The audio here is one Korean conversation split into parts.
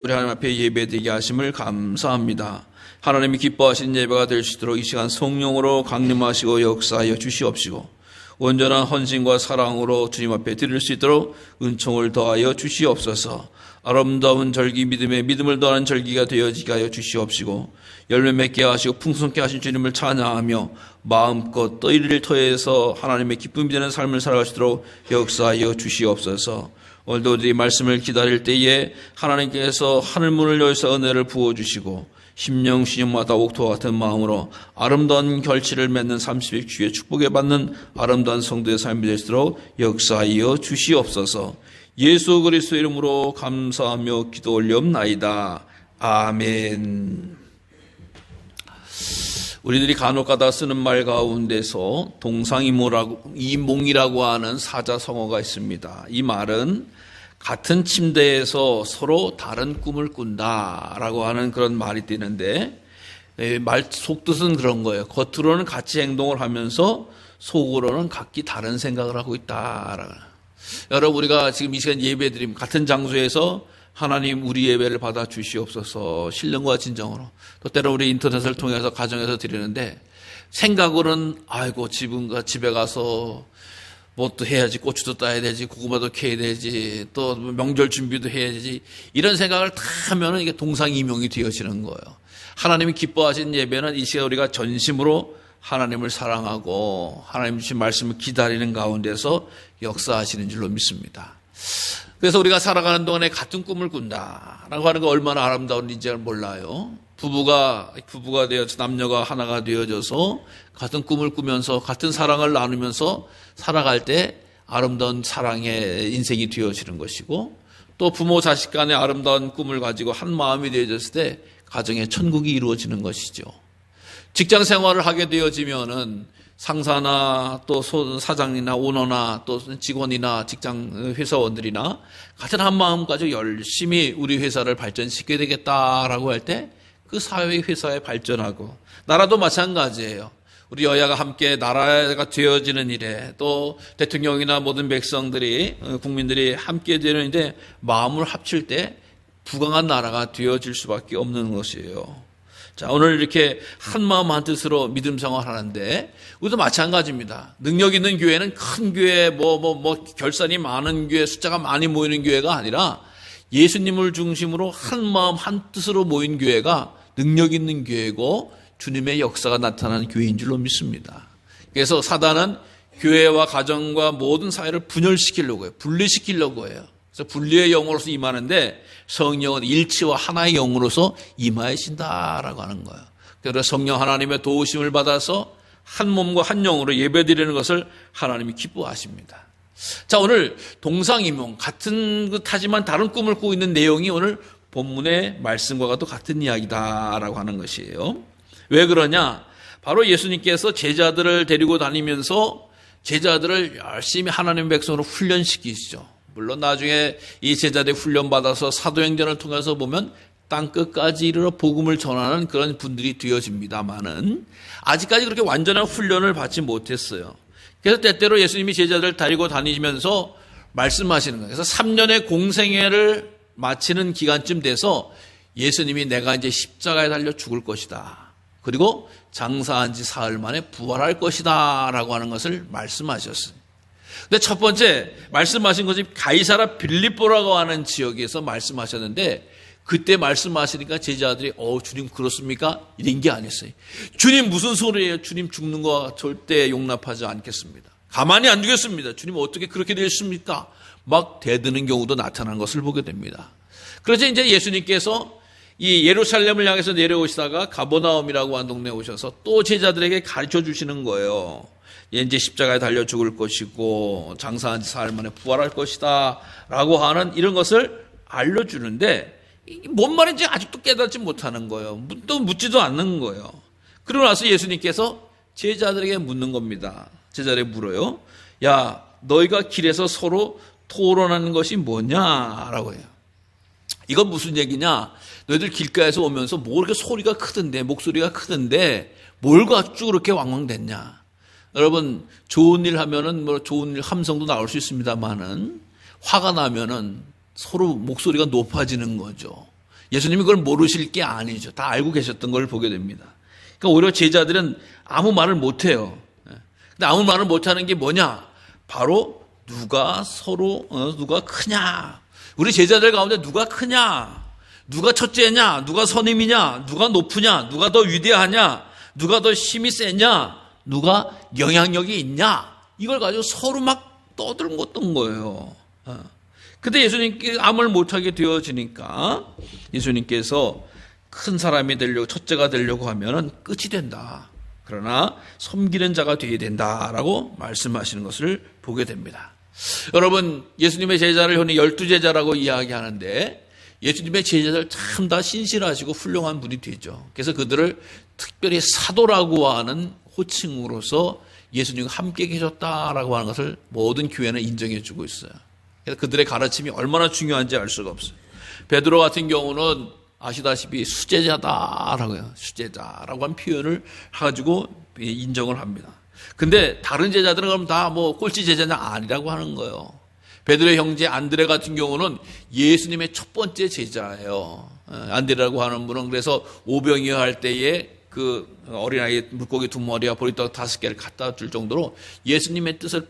우리 하나님 앞에 예배드리게 하심을 감사합니다. 하나님이 기뻐하시는 예배가 될 수 있도록 이 시간 성령으로 강림하시고 역사하여 주시옵시고 온전한 헌신과 사랑으로 주님 앞에 드릴 수 있도록 은총을 더하여 주시옵소서. 아름다운 절기 믿음을 더하는 절기가 되어지게 하여 주시옵시고 열매 맺게 하시고 풍성케 하신 주님을 찬양하며 마음껏 떠이를 터에서 하나님의 기쁨이 되는 삶을 살아갈 수 있도록 역사하여 주시옵소서. 오늘도 우리 말씀을 기다릴 때에 하나님께서 하늘문을 열어서 은혜를 부어주시고 심령 시즌마다 옥토와 같은 마음으로 아름다운 결실을 맺는 30일 주의 축복에 받는 아름다운 성도의 삶이 될 수 있도록 역사하여 주시옵소서. 예수 그리스도의 이름으로 감사하며 기도 올리옵나이다. 아멘. 우리들이 간혹가다 쓰는 말 가운데서 동상이몽이라고 하는 사자성어가 있습니다. 이 말은 같은 침대에서 서로 다른 꿈을 꾼다라고 하는 그런 말이 뜨는데 말 속뜻은 그런 거예요. 겉으로는 같이 행동을 하면서 속으로는 각기 다른 생각을 하고 있다. 여러분, 우리가 지금 이 시간 예배드리면 같은 장소에서 하나님 우리 예배를 받아 주시옵소서 신령과 진정으로, 또 때로 우리 인터넷을 통해서 가정에서 드리는데 생각으로는 아이고 집에 가서 뭐 또 해야지, 고추도 따야 되지, 고구마도 캐야 되지, 또 명절 준비도 해야 되지, 이런 생각을 다 하면은 이게 동상이몽이 되어지는 거예요. 하나님이 기뻐하신 예배는 이 시간 우리가 전심으로 하나님을 사랑하고 하나님 주신 말씀을 기다리는 가운데서 역사하시는 줄로 믿습니다. 그래서 우리가 살아가는 동안에 같은 꿈을 꾼다라고 하는 거 얼마나 아름다운 일인지 몰라요. 부부가 되어서 남녀가 하나가 되어져서 같은 꿈을 꾸면서 같은 사랑을 나누면서 살아갈 때 아름다운 사랑의 인생이 되어지는 것이고, 또 부모 자식 간의 아름다운 꿈을 가지고 한 마음이 되어졌을 때 가정의 천국이 이루어지는 것이죠. 직장 생활을 하게 되어지면은 상사나 또 사장이나 오너나 또 직원이나 직장 회사원들이나 같은 한 마음 가지고 열심히 우리 회사를 발전시켜야 되겠다라고 할 때 그 사회 회사에 발전하고, 나라도 마찬가지예요. 우리 여야가 함께 나라가 되어지는 일에 또 대통령이나 모든 백성들이 국민들이 함께 되는 일에 마음을 합칠 때 부강한 나라가 되어질 수밖에 없는 것이에요. 자, 오늘 이렇게 한 마음 한 뜻으로 믿음 생활하는데 우리도 마찬가지입니다. 능력 있는 교회는 큰 교회, 결산이 많은 교회, 숫자가 많이 모이는 교회가 아니라 예수님을 중심으로 한 마음 한 뜻으로 모인 교회가 능력 있는 교회고 주님의 역사가 나타나는 교회인 줄로 믿습니다. 그래서 사단은 교회와 가정과 모든 사회를 분열시키려고 해요. 분리시키려고 해요. 그래서 분리의 영으로서 임하는데 성령은 일치와 하나의 영으로서 임하신다라고 하는 거예요. 그래서 성령 하나님의 도우심을 받아서 한 몸과 한 영으로 예배드리는 것을 하나님이 기뻐하십니다. 자, 오늘 동상이몽, 같은 듯하지만 다른 꿈을 꾸고 있는 내용이 오늘 본문의 말씀과 또 같은 이야기다라고 하는 것이에요. 왜 그러냐? 바로 예수님께서 제자들을 데리고 다니면서 제자들을 열심히 하나님 백성으로 훈련시키시죠. 물론 나중에 이 제자들이 훈련받아서 사도행전을 통해서 보면 땅끝까지 이르러 복음을 전하는 그런 분들이 되어집니다만은 아직까지 그렇게 완전한 훈련을 받지 못했어요. 그래서 때때로 예수님이 제자들을 데리고 다니면서 말씀하시는 거예요. 그래서 3년의 공생애를 마치는 기간쯤 돼서 예수님이 내가 이제 십자가에 달려 죽을 것이다, 그리고 장사한 지 사흘 만에 부활할 것이다 라고 하는 것을 말씀하셨어요. 근데 첫 번째 말씀하신 것이 가이사라 빌립보라고 하는 지역에서 말씀하셨는데, 그때 말씀하시니까 제자들이 주님 그렇습니까? 이런 게 아니었어요. 주님 무슨 소리예요? 주님 죽는 거 절대 용납하지 않겠습니다. 가만히 안 두겠습니다. 주님 어떻게 그렇게 되셨습니까? 막 대드는 경우도 나타나는 것을 보게 됩니다. 그래서 이제 예수님께서 이 예루살렘을 향해서 내려오시다가 가버나움이라고 하는 동네에 오셔서 또 제자들에게 가르쳐 주시는 거예요. 이제 십자가에 달려 죽을 것이고 장사한 지 사흘 만에 부활할 것이다 라고 하는 이런 것을 알려주는데, 뭔 말인지 아직도 깨닫지 못하는 거예요. 또 묻지도 않는 거예요. 그러고 나서 예수님께서 제자들에게 묻는 겁니다. 제자들에게 물어요. 야, 너희가 길에서 서로 토론하는 것이 뭐냐라고 해요. 이건 무슨 얘기냐? 너희들 길가에서 오면서 뭐 이렇게 소리가 크던데, 목소리가 크던데 뭘 가지고 그렇게 왕왕댔냐? 여러분, 좋은 일 하면은 좋은 일 함성도 나올 수 있습니다만은 화가 나면은 서로 목소리가 높아지는 거죠. 예수님이 그걸 모르실 게 아니죠. 다 알고 계셨던 걸 보게 됩니다. 그러니까 오히려 제자들은 아무 말을 못해요. 근데 아무 말을 못하는 게 뭐냐? 바로 누가 크냐? 우리 제자들 가운데 누가 크냐? 누가 첫째냐? 누가 선임이냐? 누가 높으냐? 누가 더 위대하냐? 누가 더 힘이 세냐? 누가 영향력이 있냐? 이걸 가지고 서로 막 떠들었던 거예요. 근데 예수님께 아무 말 못하게 되어지니까 예수님께서 큰 사람이 되려고, 첫째가 되려고 하면은 끝이 된다. 그러나 섬기는 자가 되어야 된다라고 말씀하시는 것을 보게 됩니다. 여러분, 예수님의 제자를 흔히 12제자라고 이야기하는데 예수님의 제자들 참 다 신실하시고 훌륭한 분이 되죠. 그래서 그들을 특별히 사도라고 하는 호칭으로서 예수님과 함께 계셨다라고 하는 것을 모든 교회는 인정해 주고 있어요. 그래서 그들의 가르침이 얼마나 중요한지 알 수가 없어요. 베드로 같은 경우는 아시다시피 수제자다라고 해요. 수제자라고 한 표현을 가지고 인정을 합니다. 근데 다른 제자들은 그럼 다 뭐 꼴찌 제자냐 아니라고 하는 거예요. 베드로의 형제 안드레 같은 경우는 예수님의 첫 번째 제자예요. 안드레라고 하는 분은 그래서 오병이어 할 때에 그 어린아이 물고기 2마리와 보리떡 5개를 갖다 줄 정도로 예수님의 뜻을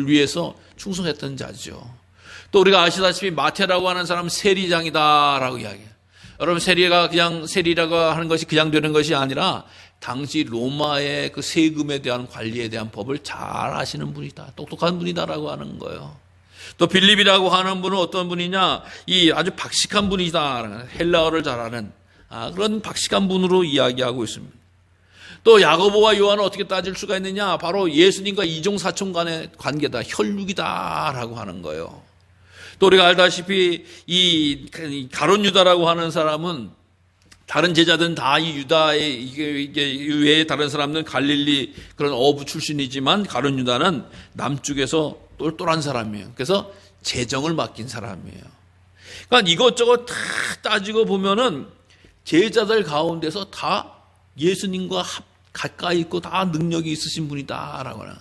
위해서 충성했던 자죠. 또 우리가 아시다시피 마태라고 하는 사람은 세리장이다라고 이야기해요. 여러분, 세리라고 하는 것이 그냥 되는 것이 아니라 당시 로마의 그 세금에 대한 관리에 대한 법을 잘 아시는 분이다. 똑똑한 분이다라고 하는 거예요. 또 빌립이라고 하는 분은 어떤 분이냐? 이 아주 박식한 분이다. 헬라어를 잘하는 그런 박식한 분으로 이야기하고 있습니다. 또 야고보와 요한은 어떻게 따질 수가 있느냐? 바로 예수님과 이종사촌 간의 관계다. 혈육이다라고 하는 거예요. 또 우리가 알다시피 이 가룟 유다라고 하는 사람은 다른 제자들은 다 이 유다의 이게 외에 다른 사람들은 갈릴리 그런 어부 출신이지만 가룟 유다는 남쪽에서 똘똘한 사람이에요. 그래서 재정을 맡긴 사람이에요. 그러니까 이것저것 다 따지고 보면은 제자들 가운데서 다 예수님과 가까이 있고 다 능력이 있으신 분이다라고 하는.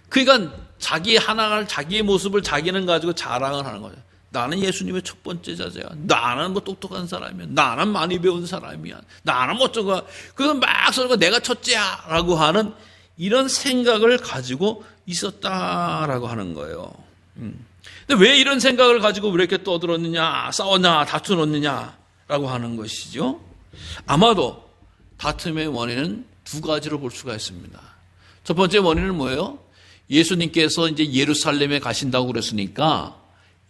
그러니까 자기의 모습을 자기는 가지고 자랑을 하는 거죠. 나는 예수님의 첫 번째 제자야. 나는 뭐 똑똑한 사람이야. 나는 많이 배운 사람이야. 나는 뭐 어쩌고. 그래서 막 서로 내가 첫째야라고 하는 이런 생각을 가지고 있었다라고 하는 거예요. 근데 왜 이런 생각을 가지고 왜 이렇게 떠들었느냐, 싸웠냐, 다투었느냐라고 하는 것이죠. 아마도 다툼의 원인은 두 가지로 볼 수가 있습니다. 첫 번째 원인은 뭐예요? 예수님께서 이제 예루살렘에 가신다고 그랬으니까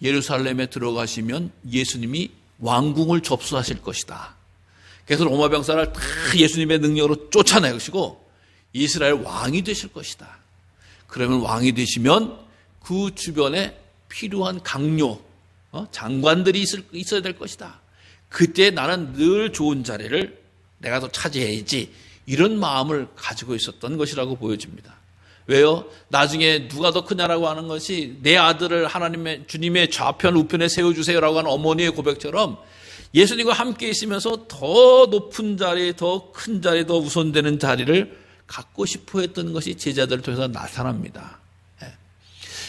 예루살렘에 들어가시면 예수님이 왕궁을 접수하실 것이다. 그래서 로마 병사를 다 예수님의 능력으로 쫓아내시고 이스라엘 왕이 되실 것이다. 그러면 왕이 되시면 그 주변에 필요한 강요, 장관들이 있어야 될 것이다. 그때 나는 늘 좋은 자리를 내가 더 차지해야지. 이런 마음을 가지고 있었던 것이라고 보여집니다. 왜요? 나중에 누가 더 크냐라고 하는 것이 내 아들을 주님의 좌편 우편에 세워주세요라고 하는 어머니의 고백처럼 예수님과 함께 있으면서 더 높은 자리, 더 큰 자리, 더 우선되는 자리를 갖고 싶어 했던 것이 제자들을 통해서 나타납니다.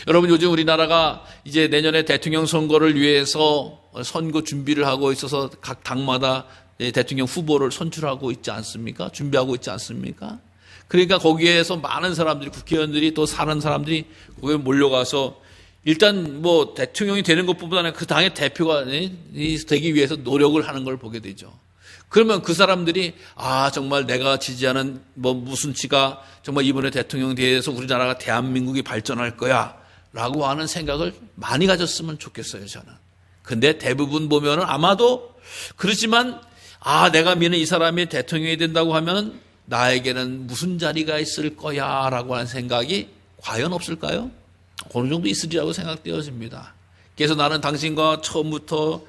여러분, 요즘 우리나라가 이제 내년에 대통령 선거를 위해서 선거 준비를 하고 있어서 각 당마다 대통령 후보를 선출하고 있지 않습니까? 준비하고 있지 않습니까? 그러니까 거기에서 많은 사람들이, 국회의원들이 또 사는 사람들이 거기에 몰려가서 일단 뭐 대통령이 되는 것보다는 그 당의 대표가 되기 위해서 노력을 하는 걸 보게 되죠. 그러면 그 사람들이 정말 내가 지지하는 뭐 무슨 치가 정말 이번에 대통령 대해서 우리나라가 대한민국이 발전할 거야 라고 하는 생각을 많이 가졌으면 좋겠어요, 저는. 근데 대부분 보면은 아마도 그렇지만 내가 믿는 이 사람이 대통령이 된다고 하면 나에게는 무슨 자리가 있을 거야 라고 하는 생각이 과연 없을까요? 어느 정도 있으리라고 생각되어집니다. 그래서 나는 당신과 처음부터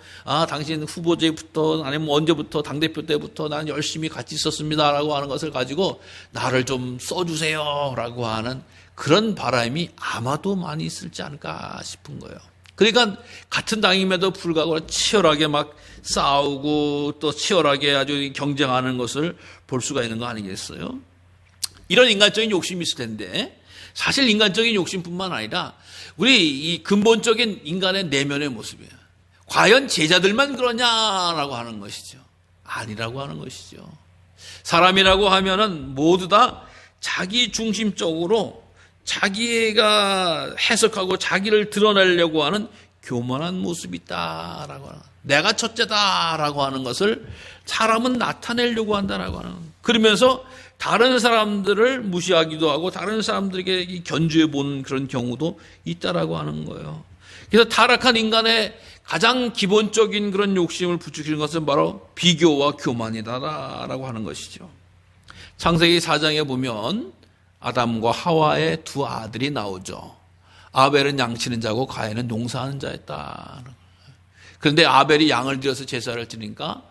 당신 후보제부터 아니면 언제부터 당대표 때부터 나는 열심히 같이 있었습니다 라고 하는 것을 가지고 나를 좀 써주세요 라고 하는 그런 바람이 아마도 많이 있을지 않을까 싶은 거예요. 그러니까 같은 당임에도 불구하고 치열하게 막 싸우고 또 치열하게 아주 경쟁하는 것을 볼 수가 있는 거 아니겠어요? 이런 인간적인 욕심이 있을 텐데 사실 인간적인 욕심뿐만 아니라 우리 이 근본적인 인간의 내면의 모습이에요. 과연 제자들만 그러냐라고 하는 것이죠. 아니라고 하는 것이죠. 사람이라고 하면은 모두 다 자기 중심적으로 자기가 해석하고 자기를 드러내려고 하는 교만한 모습이 있다라고 하는, 내가 첫째다라고 하는 것을 사람은 나타내려고 한다라고 하는, 그러면서 다른 사람들을 무시하기도 하고 다른 사람들에게 견주해 보는 그런 경우도 있다라고 하는 거예요. 그래서 타락한 인간의 가장 기본적인 그런 욕심을 부추기는 것은 바로 비교와 교만이다라고 하는 것이죠. 창세기 4장에 보면 아담과 하와의 두 아들이 나오죠. 아벨은 양치는 자고 가인은 농사하는 자였다. 그런데 아벨이 양을 들여서 제사를 드리니까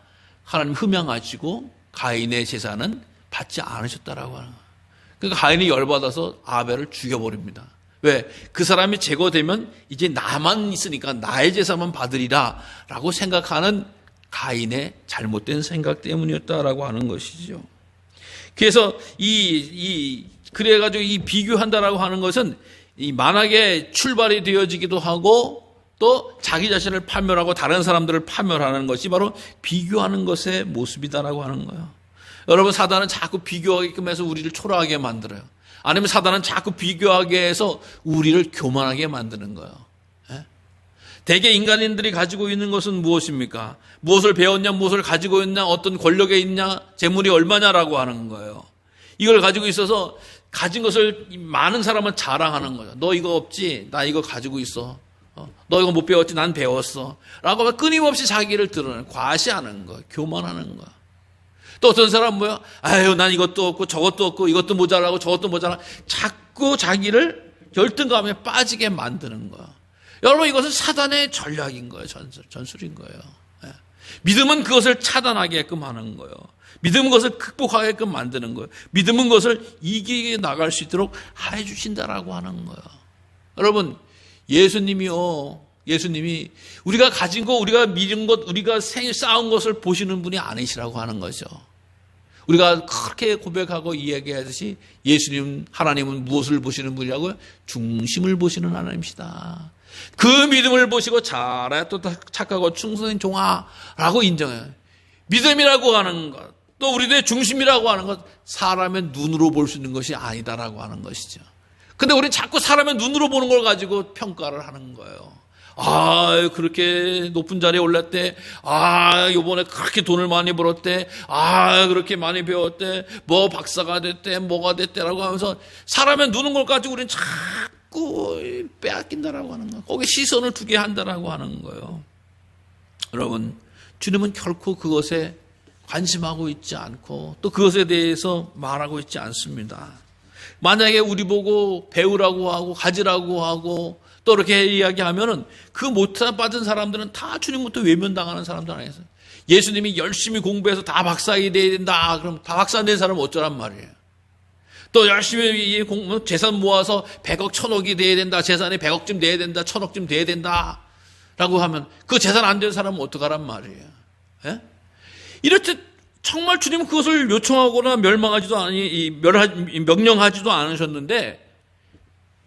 하나님 흠양하시고 가인의 제사는 받지 않으셨다라고 하는 거예요. 그러니까 가인이 열받아서 아벨을 죽여버립니다. 왜? 그 사람이 제거되면 이제 나만 있으니까 나의 제사만 받으리라 라고 생각하는 가인의 잘못된 생각 때문이었다라고 하는 것이죠. 그래서 그래가지고 이 비교한다라고 하는 것은 이 만악에 출발이 되어지기도 하고 또 자기 자신을 파멸하고 다른 사람들을 파멸하는 것이 바로 비교하는 것의 모습이다라고 하는 거예요. 여러분, 사단은 자꾸 비교하게끔 해서 우리를 초라하게 만들어요. 아니면 사단은 자꾸 비교하게 해서 우리를 교만하게 만드는 거예요. 대개 인간인들이 가지고 있는 것은 무엇입니까? 무엇을 배웠냐, 무엇을 가지고 있냐, 어떤 권력에 있냐, 재물이 얼마냐라고 하는 거예요. 이걸 가지고 있어서 가진 것을 많은 사람은 자랑하는 거죠. 너 이거 없지? 나 이거 가지고 있어. 너 이거 못 배웠지? 난 배웠어. 라고 하면 끊임없이 자기를 드러내는, 과시하는 거예요. 교만하는 거예요. 또 어떤 사람은 뭐야? 아유, 난 이것도 없고 저것도 없고 이것도 모자라고 저것도 모자라. 자꾸 자기를 열등감에 빠지게 만드는 거야. 여러분, 이것은 사단의 전략인 거예요. 전술인 거예요. 믿음은 그것을 차단하게끔 하는 거예요. 믿음은 그것을 극복하게끔 만드는 거예요. 믿음은 그것을 이기게 나갈 수 있도록 해 주신다라고 하는 거예요. 여러분, 예수님이 우리가 가진 것, 우리가 믿은 것, 우리가 쌓은 것을 보시는 분이 아니시라고 하는 거죠. 우리가 그렇게 고백하고 이야기하듯이 예수님, 하나님은 무엇을 보시는 분이라고요? 중심을 보시는 하나님이시다. 그 믿음을 보시고 잘해 또 착하고 충성된 종아라고 인정해요. 믿음이라고 하는 것, 또 우리들의 중심이라고 하는 것, 사람의 눈으로 볼 수 있는 것이 아니다라고 하는 것이죠. 근데 우리는 자꾸 사람의 눈으로 보는 걸 가지고 평가를 하는 거예요. 아, 그렇게 높은 자리에 올랐대. 아, 요번에 그렇게 돈을 많이 벌었대. 아, 그렇게 많이 배웠대. 뭐 박사가 됐대. 뭐가 됐대라고 하면서 사람의 눈은 걸 가지고 우리는 자꾸 빼앗긴다라고 하는 거예요. 거기에 시선을 두게 한다라고 하는 거예요. 여러분, 주님은 결코 그것에 관심하고 있지 않고 또 그것에 대해서 말하고 있지 않습니다. 만약에 우리 보고 배우라고 하고 가지라고 하고 또 이렇게 이야기하면은 그 못 받은 사람들은 다 주님부터 외면당하는 사람들 아니겠어요? 예수님이 열심히 공부해서 다 박사가 돼야 된다. 그럼 다 박사 된 사람은 어쩌란 말이에요? 또 열심히 재산 모아서 100억, 1000억이 돼야 된다. 재산이 100억쯤 돼야 된다. 1000억쯤 돼야 된다. 라고 하면 그 재산 안 된 사람은 어떡하란 말이에요? 예? 이럴 때 정말 주님은 그것을 요청하거나 명령하지도 않으셨는데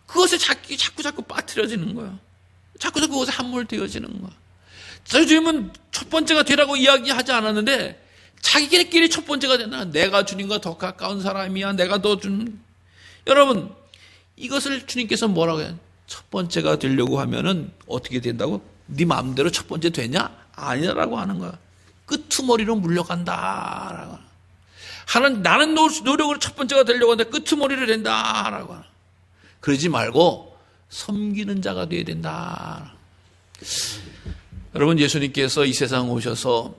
그것에 자꾸 빠뜨려지는 거예요. 자꾸 그것에 함몰되어지는 거예요. 주님은 첫 번째가 되라고 이야기하지 않았는데 자기들끼리 첫 번째가 되나? 내가 주님과 더 가까운 사람이야. 내가 더 여러분, 이것을 주님께서 뭐라고 해요? 첫 번째가 되려고 하면은 어떻게 된다고? 네 마음대로 첫 번째 되냐? 아니라고 하는 거야. 끄트머리로 물려간다라고 하는. 나는 노력으로 첫 번째가 되려고 하는데 끄트머리를 된다라고 하는. 그러지 말고 섬기는 자가 되어야 된다. 여러분, 예수님께서 이 세상 오셔서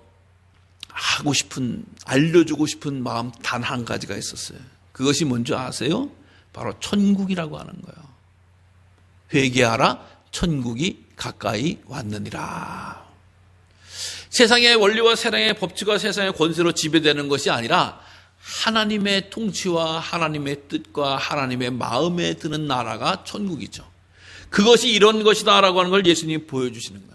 하고 싶은, 알려주고 싶은 마음 단 한 가지가 있었어요. 그것이 뭔지 아세요? 바로 천국이라고 하는 거예요. 회개하라, 천국이 가까이 왔느니라. 세상의 원리와 세상의 법칙과 세상의 권세로 지배되는 것이 아니라 하나님의 통치와 하나님의 뜻과 하나님의 마음에 드는 나라가 천국이죠. 그것이 이런 것이다라고 하는 걸 예수님이 보여주시는 거예요.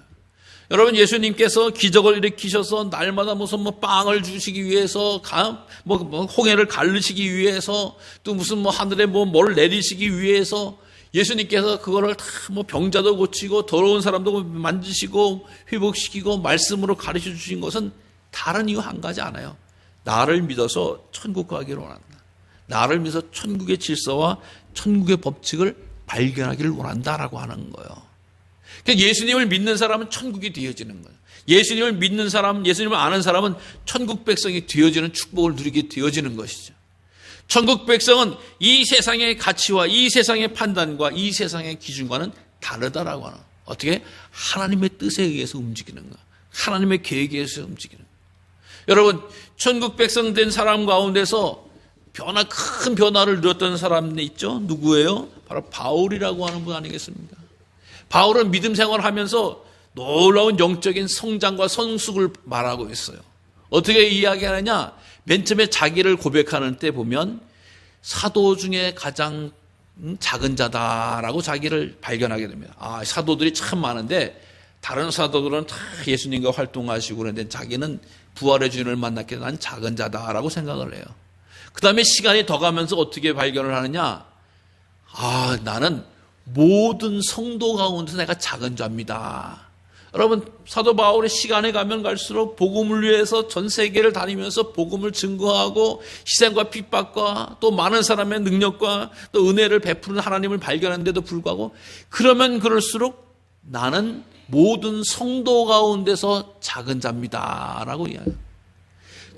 여러분, 예수님께서 기적을 일으키셔서 날마다 무슨 빵을 주시기 위해서, 홍해를 가르시기 위해서, 또 무슨 하늘에 뭘 내리시기 위해서 예수님께서 그거를 다 뭐 병자도 고치고 더러운 사람도 만지시고 회복시키고 말씀으로 가르쳐 주신 것은 다른 이유 한 가지 않아요. 나를 믿어서 천국 가기를 원한다. 나를 믿어서 천국의 질서와 천국의 법칙을 발견하기를 원한다라고 하는 거예요. 그러니까 예수님을 믿는 사람은 천국이 되어지는 거예요. 예수님을 믿는 사람, 예수님을 아는 사람은 천국 백성이 되어지는 축복을 누리게 되어지는 것이죠. 천국 백성은 이 세상의 가치와 이 세상의 판단과 이 세상의 기준과는 다르다라고 하는 거예요. 어떻게? 하나님의 뜻에 의해서 움직이는 거예요. 하나님의 계획에 의해서 움직이는 거예요. 여러분, 천국 백성 된 사람 가운데서 큰 변화를 누렸던 사람이 있죠? 누구예요? 바로 바울이라고 하는 분 아니겠습니까? 바울은 믿음 생활을 하면서 놀라운 영적인 성장과 성숙을 말하고 있어요. 어떻게 이야기하느냐? 맨 처음에 자기를 고백하는 때 보면 사도 중에 가장 작은 자다라고 자기를 발견하게 됩니다. 아, 사도들이 참 많은데 다른 사도들은 다 예수님과 활동하시고 그런데 자기는 부활의 주인을 만났기 때문에 난 작은 자다라고 생각을 해요. 그 다음에 시간이 더 가면서 어떻게 발견을 하느냐? 아, 나는 모든 성도 가운데서 내가 작은 자입니다. 여러분, 사도 바울의 시간에 가면 갈수록 복음을 위해서 전 세계를 다니면서 복음을 증거하고 희생과 핍박과 또 많은 사람의 능력과 또 은혜를 베푸는 하나님을 발견하는데도 불구하고 그러면 그럴수록 나는 모든 성도 가운데서 작은 자입니다. 라고 이야기해요.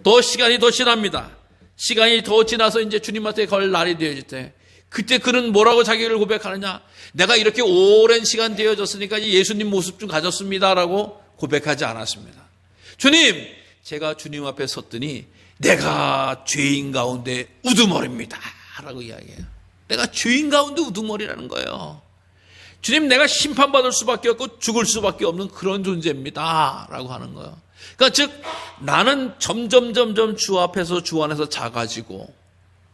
더 시간이 더 지납니다. 시간이 더 지나서 이제 주님한테 걸 날이 되어질 때 그때 그는 뭐라고 자기를 고백하느냐? 내가 이렇게 오랜 시간 되어졌으니까 예수님 모습 좀 가졌습니다라고 고백하지 않았습니다. 주님, 제가 주님 앞에 섰더니 내가 죄인 가운데 우두머리입니다 라고 이야기해요. 내가 죄인 가운데 우두머리라는 거예요. 주님, 내가 심판받을 수밖에 없고 죽을 수밖에 없는 그런 존재입니다 라고 하는 거예요. 그러니까 즉 나는 점점 주 앞에서 주 안에서 작아지고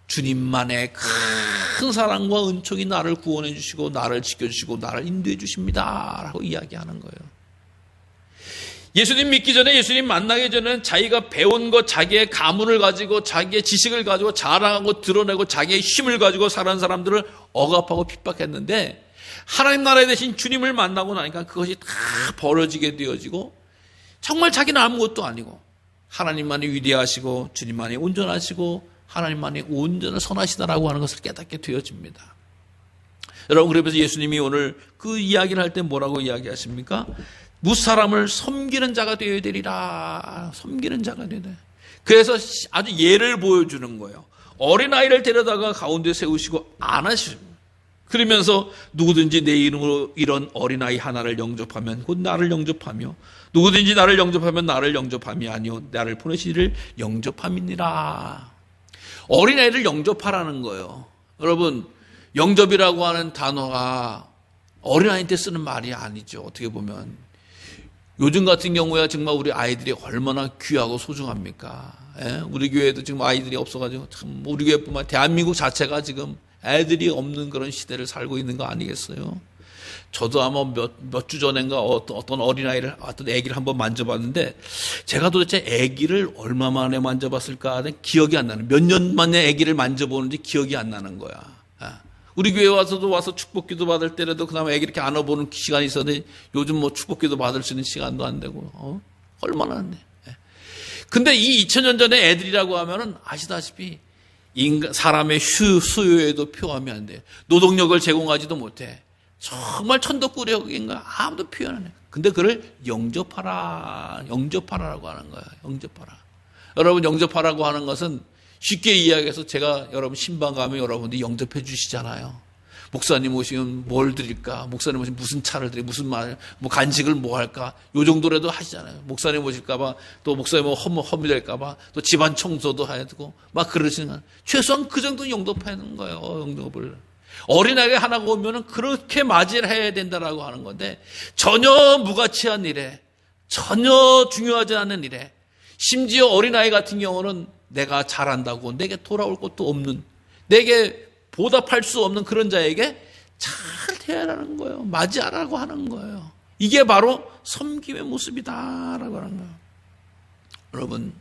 주님만의 큰 사랑과 은총이 나를 구원해 주시고 나를 지켜주시고 나를 인도해 주십니다 라고 이야기하는 거예요. 예수님 믿기 전에, 예수님 만나기 전에는 자기가 배운 것, 자기의 가문을 가지고 자기의 지식을 가지고 자랑하고 드러내고 자기의 힘을 가지고 살아온 사람들을 억압하고 핍박했는데 하나님 나라에 대신 주님을 만나고 나니까 그것이 다 벌어지게 되어지고 정말 자기는 아무것도 아니고 하나님만이 위대하시고 주님만이 온전하시고 하나님만이 온전한 선하시다라고 하는 것을 깨닫게 되어집니다. 여러분, 그래서 예수님이 오늘 그 이야기를 할 때 뭐라고 이야기하십니까? 무사람을 섬기는 자가 되어야 되리라. 섬기는 자가 되어야 돼. 그래서 아주 예를 보여주는 거예요. 어린아이를 데려다가 가운데 세우시고 안아주십니다. 그러면서 누구든지 내 이름으로 이런 어린아이 하나를 영접하면 곧 나를 영접하며 누구든지 나를 영접하면 나를 영접함이 아니요 나를 보내신 이를 영접함이니라. 어린아이를 영접하라는 거예요. 여러분, 영접이라고 하는 단어가 어린아이한테 쓰는 말이 아니죠. 어떻게 보면 요즘 같은 경우야 정말 우리 아이들이 얼마나 귀하고 소중합니까? 예? 우리 교회도 지금 아이들이 없어가지고 참 우리 교회뿐만 대한민국 자체가 지금 애들이 없는 그런 시대를 살고 있는 거 아니겠어요? 저도 아마 몇 주 전인가 어떤 어린아이를, 어떤 애기를 한번 만져봤는데 제가 도대체 애기를 얼마 만에 만져봤을까 하는 기억이 안 나는, 몇 년 만에 애기를 만져보는지 기억이 안 나는 거야. 우리 교회 와서 축복기도 받을 때라도 그나마 애기 이렇게 안아보는 시간이 있었는데 요즘 뭐 축복기도 받을 수 있는 시간도 안 되고, 얼마나 안 돼. 근데 이 2000년 전에 애들이라고 하면은 아시다시피 사람의 수요에도 표함이 안 돼. 노동력을 제공하지도 못해. 정말 천덕꾸러기인가 아무도 표현 안 해. 근데 그를 영접하라라고 하는 거야. 영접하라. 여러분, 영접하라고 하는 것은 쉽게 이야기해서 제가 여러분 신방 가면 여러분들이 영접해 주시잖아요. 목사님 오시면 뭘 드릴까? 목사님 오시면 무슨 차를 드릴까? 무슨 말, 뭐 간식을 뭐 할까? 요 정도라도 하시잖아요. 목사님 오실까봐, 또 목사님 허물될까봐, 또 집안 청소도 해야 되고, 막 그러시는, 최소한 그 정도는 영접하는 거예요. 영접을. 어린아이가 하나가 오면은 그렇게 맞이를 해야 된다라고 하는 건데, 전혀 무가치한 일에, 전혀 중요하지 않은 일에, 심지어 어린아이 같은 경우는 내가 잘한다고 내게 돌아올 것도 없는, 내게 보답할 수 없는 그런 자에게 잘 대하라는 거예요. 맞이하라고 하는 거예요. 이게 바로 섬김의 모습이다라고 하는 거예요. 여러분,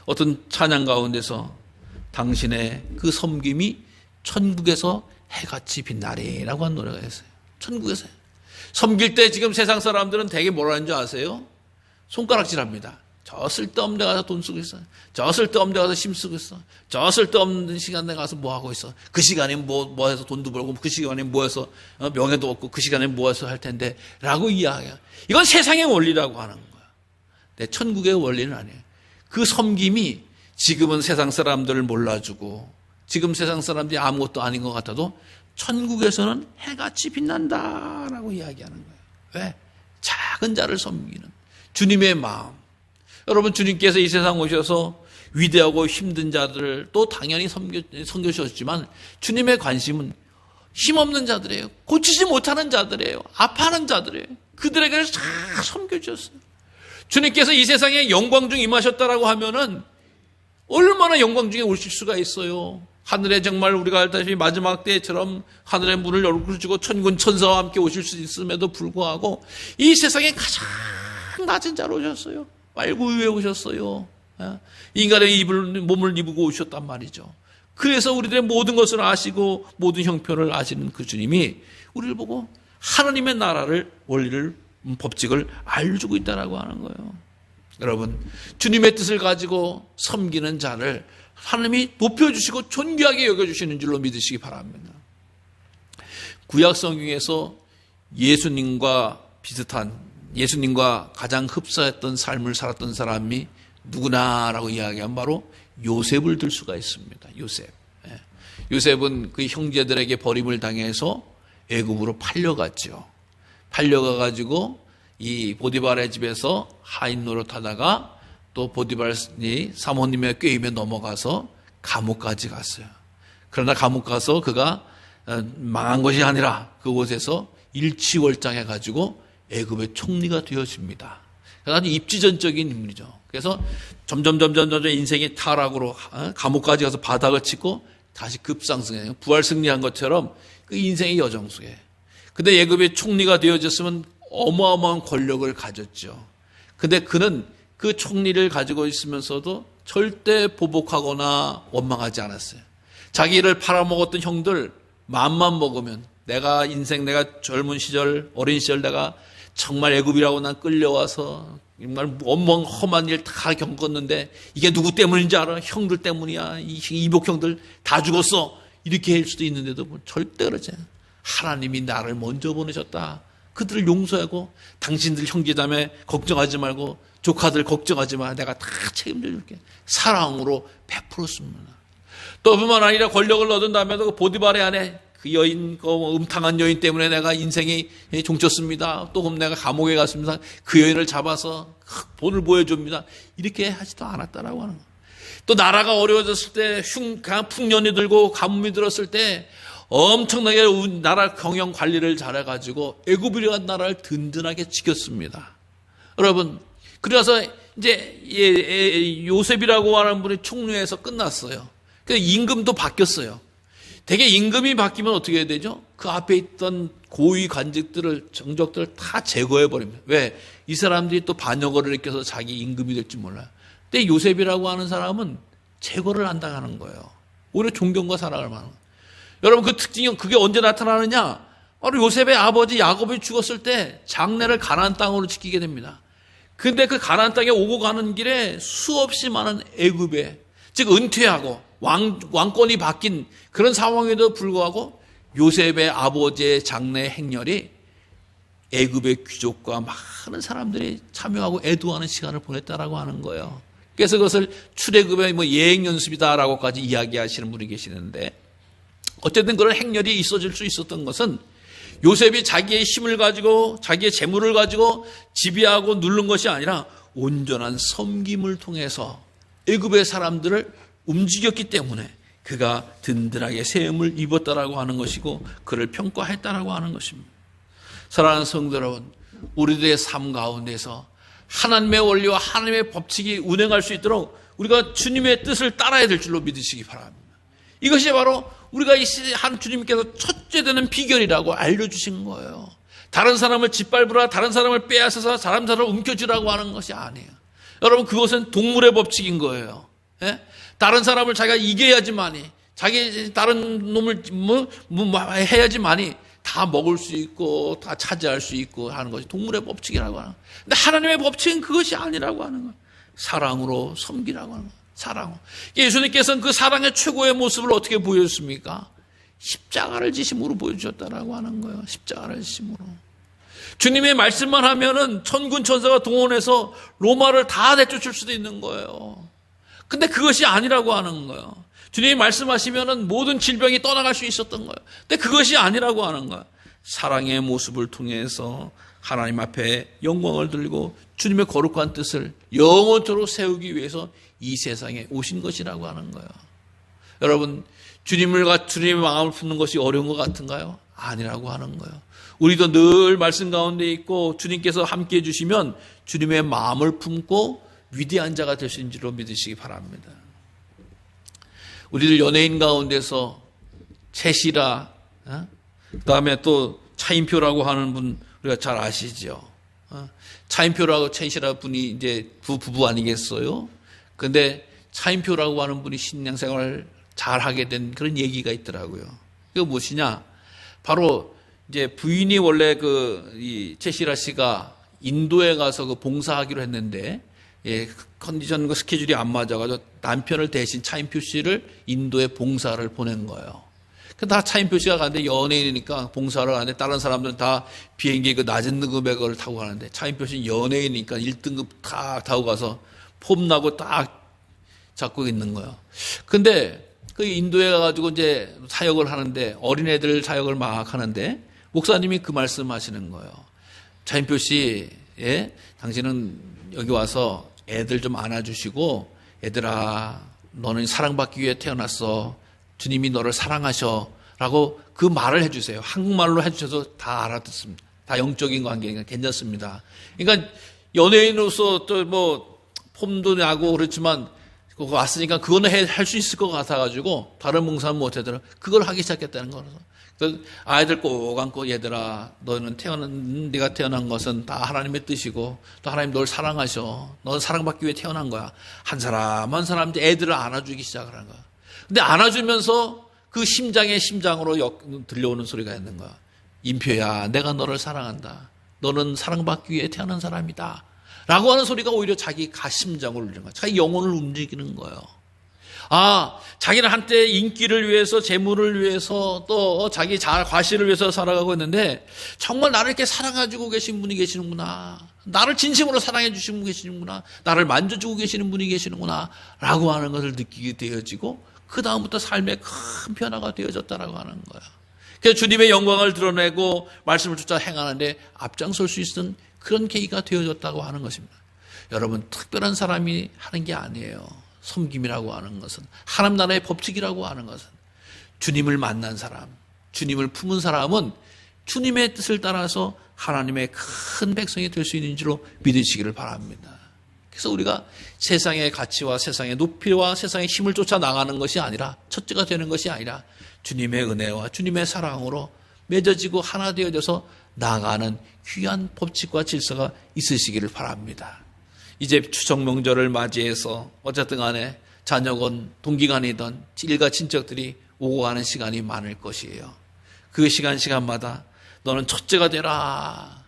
어떤 찬양 가운데서 당신의 그 섬김이 천국에서 해같이 빛나리라고 한 노래가 있어요. 천국에서. 섬길 때 지금 세상 사람들은 되게 뭐라는 줄 아세요? 손가락질합니다. 저 쓸데없는 데 가서 돈 쓰고 있어. 저 쓸데없는 데 가서 힘 쓰고 있어. 저 쓸데없는 시간에 가서 뭐 하고 있어. 그 시간에 뭐 해서 돈도 벌고 그 시간에 뭐 해서 명예도 얻고 그 시간에 뭐 해서 할 텐데 라고 이야기해요. 이건 세상의 원리라고 하는 거야. 내 천국의 원리는 아니에요. 그 섬김이 지금은 세상 사람들을 몰라주고 지금 세상 사람들이 아무것도 아닌 것 같아도 천국에서는 해같이 빛난다라고 이야기하는 거예요. 왜? 작은 자를 섬기는 주님의 마음. 여러분, 주님께서 이 세상 오셔서 위대하고 힘든 자들을 또 당연히 섬겨주셨지만 주님의 관심은 힘없는 자들이에요. 고치지 못하는 자들이에요. 아파하는 자들이에요. 그들에게 다 섬겨주셨어요. 주님께서 이 세상에 영광 중 임하셨다라고 하면은 얼마나 영광 중에 오실 수가 있어요. 하늘에 정말 우리가 알다시피 마지막 때처럼 하늘의 문을 열어주고 천군 천사와 함께 오실 수 있음에도 불구하고 이 세상에 가장 낮은 자로 오셨어요. 말구유에 오셨어요. 인간의 몸을 입고 오셨단 말이죠. 그래서 우리들의 모든 것을 아시고 모든 형편을 아시는 그 주님이 우리를 보고 하나님의 나라를 원리를 법칙을 알려주고 있다라고 하는 거예요. 여러분, 주님의 뜻을 가지고 섬기는 자를 하나님이 높여주시고 존귀하게 여겨주시는 줄로 믿으시기 바랍니다. 구약 성경에서 예수님과 비슷한, 예수님과 가장 흡사했던 삶을 살았던 사람이 누구나라고 이야기하면 바로 요셉을 들 수가 있습니다. 요셉. 요셉은 그 형제들에게 버림을 당해서 애굽으로 팔려갔죠. 팔려가가지고 이 보디발의 집에서 하인 노릇하다가 또 보디발이 사모님의 꾀임에 넘어가서 감옥까지 갔어요. 그러나 감옥 가서 그가 망한 것이 아니라 그곳에서 일취월장해가지고 애굽의 총리가 되어집니다. 아주 입지전적인 인물이죠. 그래서 점점 인생의 타락으로 감옥까지 가서 바닥을 치고 다시 급상승해요. 부활 승리한 것처럼 그 인생의 여정 속에. 근데 애굽의 총리가 되어졌으면 어마어마한 권력을 가졌죠. 근데 그는 그 총리를 가지고 있으면서도 절대 보복하거나 원망하지 않았어요. 자기를 팔아먹었던 형들 맘만 먹으면 내가 젊은 시절, 어린 시절 내가 정말 애굽이라고 난 끌려와서 정말 험한 일 다 겪었는데 이게 누구 때문인지 알아? 형들 때문이야. 이 이복 형들 다 죽었어. 이렇게 할 수도 있는데도 뭐 절대 그러지 않아요. 하나님이 나를 먼저 보내셨다. 그들을 용서하고 당신들 형제자매 걱정하지 말고 조카들 걱정하지 마. 내가 다 책임져 줄게. 사랑으로 베풀었습니다. 또 뿐만 아니라 권력을 얻은 다음에도 그 보디발의 아내 그 여인, 그 음탕한 여인 때문에 내가 인생이 종쳤습니다. 또 그럼 내가 감옥에 갔습니다. 그 여인을 잡아서 본을 보여줍니다. 이렇게 하지도 않았다라고 하는 거예요. 또 나라가 어려워졌을 때 풍년이 들고 가뭄이 들었을 때 엄청나게 나라 경영 관리를 잘해가지고 애굽이라는 나라를 든든하게 지켰습니다. 여러분, 그래서 이제 요셉이라고 하는 분이 총리에서 끝났어요. 그래서 임금도 바뀌었어요. 되게 임금이 바뀌면 어떻게 해야 되죠? 그 앞에 있던 고위 관직들을, 정적들을 다 제거해버립니다. 왜? 이 사람들이 또 반역을 일으켜서 자기 임금이 될지 몰라요. 근데 요셉이라고 하는 사람은 제거를 안 당하는 거예요. 오히려 존경과 사랑을 받는 거예요. 여러분, 그 특징이 그게 언제 나타나느냐? 바로 요셉의 아버지 야곱이 죽었을 때 장례를 가나안 땅으로 지키게 됩니다. 근데 그 가나안 땅에 오고 가는 길에 수없이 많은 애굽에, 즉 은퇴하고 왕권이 바뀐 그런 상황에도 불구하고 요셉의 아버지의 장례 행렬이 애굽의 귀족과 많은 사람들이 참여하고 애도하는 시간을 보냈다라고 하는 거예요. 그래서 그것을 출애굽의 예행 연습이다라고까지 이야기하시는 분이 계시는데, 어쨌든 그런 행렬이 있어질 수 있었던 것은 요셉이 자기의 힘을 가지고 자기의 재물을 가지고 지배하고 누른 것이 아니라 온전한 섬김을 통해서 애굽의 사람들을 움직였기 때문에 그가 든든하게 세움을 입었다라고 하는 것이고 그를 평가했다라고 하는 것입니다. 사랑하는 성도 여러분, 우리들의 삶 가운데서 하나님의 원리와 하나님의 법칙이 운행할 수 있도록 우리가 주님의 뜻을 따라야 될 줄로 믿으시기 바랍니다. 이것이 바로 우리가 한 주님께서 첫째 되는 비결이라고 알려주신 거예요. 다른 사람을 짓밟으라, 다른 사람을 빼앗아서 다른 사람을 움켜쥐라고 하는 것이 아니에요. 여러분, 그것은 동물의 법칙인 거예요. 예? 다른 사람을 자기가 이겨야지만이 자기 다른 놈을 뭐 해야지만이 다 먹을 수 있고 다 차지할 수 있고 하는 것이 동물의 법칙이라고 하는 거예요. 근데 하나님의 법칙은 그것이 아니라고 하는 거예요. 사랑으로 섬기라고 하는 거예요. 사랑으로. 예수님께서는 그 사랑의 최고의 모습을 어떻게 보여줬습니까? 십자가를 지심으로 보여주셨다라고 하는 거예요. 십자가를 지심으로. 주님의 말씀만 하면은 천군 천사가 동원해서 로마를 다 내쫓을 수도 있는 거예요. 근데 그것이 아니라고 하는 거예요. 주님이 말씀하시면은 모든 질병이 떠나갈 수 있었던 거예요. 근데 그것이 아니라고 하는 거예요. 사랑의 모습을 통해서 하나님 앞에 영광을 들고 주님의 거룩한 뜻을 영원토록 세우기 위해서 이 세상에 오신 것이라고 하는 거예요. 여러분, 주님의 마음을 품는 것이 어려운 것 같은가요? 아니라고 하는 거예요. 우리도 늘 말씀 가운데 있고 주님께서 함께해 주시면 주님의 마음을 품고 위대한 자가 될 수 있는 줄로 믿으시기 바랍니다. 우리들 연예인 가운데서 채시라, 그 다음에 또 차인표라고 하는 분 우리가 잘 아시죠? 차인표라고 채시라 분이 이제 부부 아니겠어요? 근데 차인표라고 하는 분이 신앙생활을 잘 하게 된 그런 얘기가 있더라고요. 이거 무엇이냐? 바로 이제 부인이 원래 이 채시라 씨가 인도에 가서 봉사하기로 했는데, 컨디션 스케줄이 안 맞아가지고 남편을 대신 차인표 씨를 인도에 봉사를 보낸 거예요. 다 차인표 씨가 가는데 연예인이니까 봉사를 가는데 다른 사람들은 다 비행기 낮은 금액을 타고 가는데 차인표 씨는 연예인이니까 1등급 다 타고 가서 폼나고 딱 잡고 있는 거예요. 근데 그 인도에 가가지고 이제 사역을 하는데 어린애들 사역을 막 하는데 목사님이 그 말씀 하시는 거예요. 차인표 씨, 당신은 여기 와서 애들 좀 안아주시고, 얘들아, 너는 사랑받기 위해 태어났어. 주님이 너를 사랑하셔. 라고 그 말을 해주세요. 한국말로 해주셔서 다 알아듣습니다. 다 영적인 관계니까 괜찮습니다. 그러니까 연예인으로서 또 폼도 나고 그렇지만, 그거 왔으니까 그거는 할 수 있을 것 같아가지고, 다른 봉사는 못하더라도 그걸 하기 시작했다는 거라서. 아이들 꼭 안고 얘들아 너는 네가 태어난 것은 다 하나님의 뜻이고 또 하나님 널 사랑하셔. 너는 사랑받기 위해 태어난 거야. 한 사람 한 사람 애들을 안아주기 시작을 하는 거야. 근데 안아주면서 그 심장으로 들려오는 소리가 있는 거야. 인표야, 내가 너를 사랑한다. 너는 사랑받기 위해 태어난 사람이다. 라고 하는 소리가 오히려 자기 가심장을 울리는 거야. 자기 영혼을 움직이는 거예요. 자기는 한때 인기를 위해서, 재물을 위해서, 또 자기 과실을 위해서 살아가고 있는데 정말 나를 이렇게 사랑해주고 계신 분이 계시는구나. 나를 진심으로 사랑해 주시는 분이 계시는구나. 나를 만져주고 계시는 분이 계시는구나. 라고 하는 것을 느끼게 되어지고 그 다음부터 삶에 큰 변화가 되어졌다라고 하는 거야. 그래서 주님의 영광을 드러내고 말씀을 쫓아 행하는데 앞장설 수 있는 그런 계기가 되어졌다고 하는 것입니다. 여러분, 특별한 사람이 하는 게 아니에요. 섬김이라고 하는 것은, 하나님 나라의 법칙이라고 하는 것은 주님을 만난 사람, 주님을 품은 사람은 주님의 뜻을 따라서 하나님의 큰 백성이 될 수 있는 줄로 믿으시기를 바랍니다. 그래서 우리가 세상의 가치와 세상의 높이와 세상의 힘을 쫓아 나가는 것이 아니라, 첫째가 되는 것이 아니라 주님의 은혜와 주님의 사랑으로 맺어지고 하나 되어져서 나아가는 귀한 법칙과 질서가 있으시기를 바랍니다. 이제 추석 명절을 맞이해서 어쨌든 간에 자녀건 동기간이든 일가 친척들이 오고 가는 시간이 많을 것이에요. 그 시간마다 너는 첫째가 되라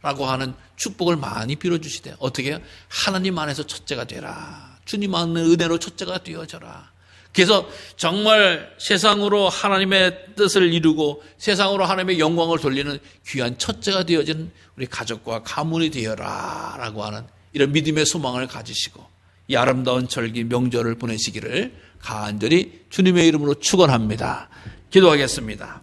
라고 하는 축복을 많이 빌어주시대요. 어떻게 해요? 하나님 안에서 첫째가 되라. 주님 안의 은혜로 첫째가 되어져라. 그래서 정말 세상으로 하나님의 뜻을 이루고 세상으로 하나님의 영광을 돌리는 귀한 첫째가 되어진 우리 가족과 가문이 되어라 라고 하는 이런 믿음의 소망을 가지시고 이 아름다운 절기 명절을 보내시기를 간절히 주님의 이름으로 축원합니다. 기도하겠습니다.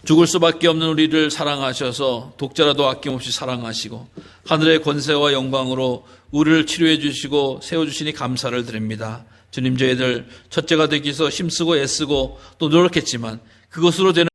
죽을 수밖에 없는 우리를 사랑하셔서 독자라도 아낌없이 사랑하시고 하늘의 권세와 영광으로 우리를 치료해 주시고 세워주시니 감사를 드립니다. 주님, 저희들 첫째가 되기 위해서 힘쓰고 애쓰고 또 노력했지만 그것으로 되는